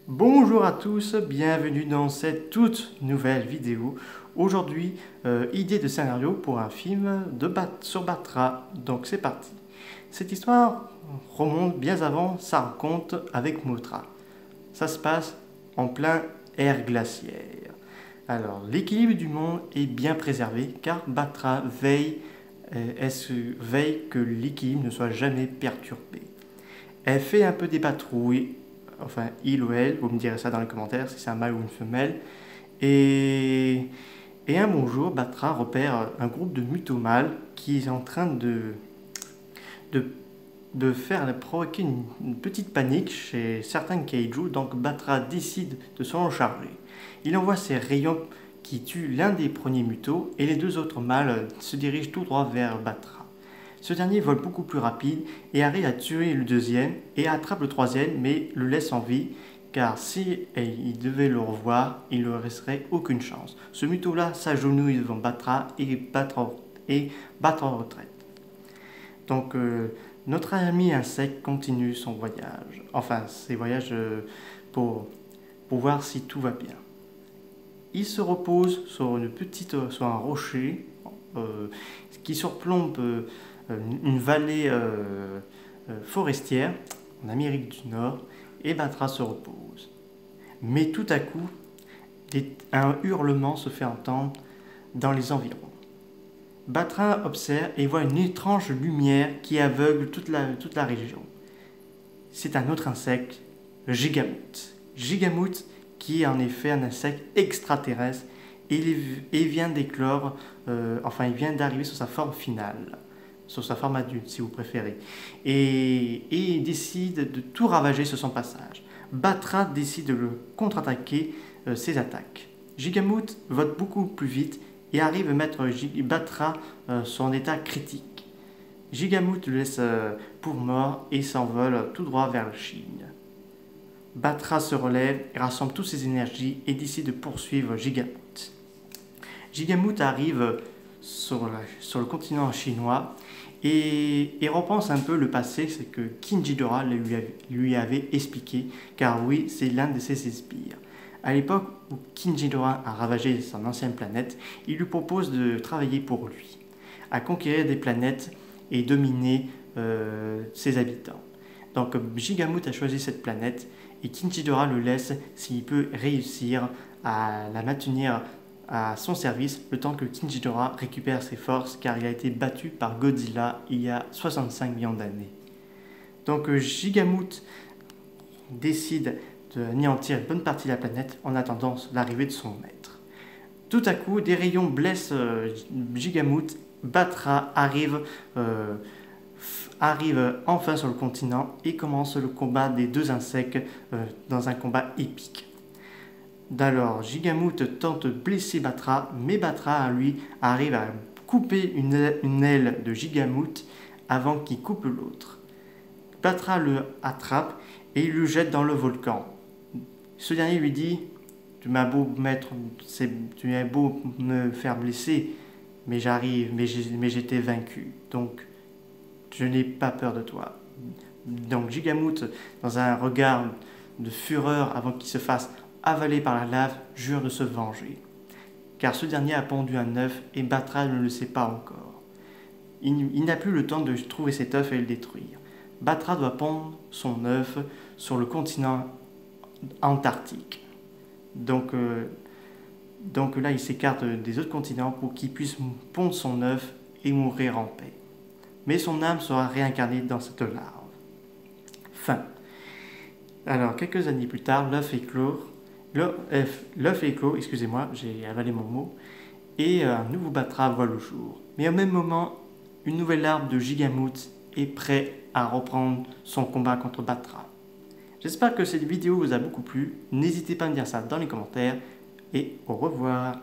Bonjour à tous, bienvenue dans cette toute nouvelle vidéo. Aujourd'hui, idée de scénario pour un film sur Batra. Donc c'est parti. Cette histoire remonte bien avant sa rencontre avec Mothra. Ça se passe en plein ère glaciaire. Alors l'équilibre du monde est bien préservé car Batra veille que l'équilibre ne soit jamais perturbé. Elle fait un peu des patrouilles, enfin il ou elle, vous me direz ça dans les commentaires si c'est un mâle ou une femelle. Et, et un bon jour, Batra repère un groupe de mutomales qui est en train de, provoquer une petite panique chez certains kaiju, donc Batra décide de s'en charger. Il envoie ses rayons qui tuent l'un des premiers mutos et les deux autres mâles se dirigent tout droit vers Batra. Ce dernier vole beaucoup plus rapide et arrive à tuer le deuxième et attrape le troisième mais le laisse en vie car si il devait le revoir, il ne resterait aucune chance. Ce muto-là s'agenouille devant Batra et battre en retraite. Donc notre ami insecte continue son voyage, enfin ses voyages pour voir si tout va bien. Il se repose sur un rocher qui surplombe une vallée forestière en Amérique du Nord et Batra se repose. Mais tout à coup, un hurlement se fait entendre dans les environs. Batra observe et voit une étrange lumière qui aveugle toute la région. C'est un autre insecte, Gigamout. Gigamout qui est en effet un insecte extraterrestre et vient d'éclore, il vient d'arriver sur sa forme finale, sur sa forme adulte si vous préférez, et il décide de tout ravager sur son passage. Batra décide de le contre-attaquer ses attaques. Gigamout vote beaucoup plus vite et arrive à mettre Batra sur un état critique. Gigamout le laisse pour mort et s'envole tout droit vers la Chine. Batra se relève et rassemble toutes ses énergies et décide de poursuivre Gigamout. Gigamout arrive sur le continent chinois et repense un peu le passé, c'est que Kinjidora lui avait expliqué, car oui, c'est l'un de ses sbires. À l'époque où Kinjidora a ravagé son ancienne planète, il lui propose de travailler pour lui, à conquérir des planètes et dominer ses habitants. Donc Gigamout a choisi cette planète et Kinjidora le laisse s'il peut réussir à la maintenir à son service le temps que Kinjidora récupère ses forces car il a été battu par Godzilla il y a 65 millions d'années. Donc Gigamout décide d'anéantir une bonne partie de la planète en attendant l'arrivée de son maître. Tout à coup, des rayons blessent Gigamout. Batra arrive enfin sur le continent et commence le combat des deux insectes dans un combat épique. Alors, Gigamout tente de blesser Batra, mais Batra, lui, arrive à couper une aile de Gigamout avant qu'il coupe l'autre. Batra le attrape et il le jette dans le volcan. Ce dernier lui dit « Tu as beau me faire blesser, mais j'arrive, mais j'étais vaincu, donc je n'ai pas peur de toi. » Donc Gigamout, dans un regard de fureur avant qu'il se fasse avalé par la lave, jure de se venger. Car ce dernier a pondu un œuf et Batra ne le sait pas encore. Il n'a plus le temps de trouver cet œuf et le détruire. Batra doit pondre son œuf sur le continent antarctique. Donc là, il s'écarte des autres continents pour qu'il puisse pondre son œuf et mourir en paix. Mais son âme sera réincarnée dans cette larve. Fin. Alors, quelques années plus tard, l'œuf éclore, excusez-moi, j'ai avalé mon mot, et un nouveau Batra voit le jour. Mais au même moment, une nouvelle larve de Gigamout est prête à reprendre son combat contre Batra. J'espère que cette vidéo vous a beaucoup plu. N'hésitez pas à me dire ça dans les commentaires et au revoir.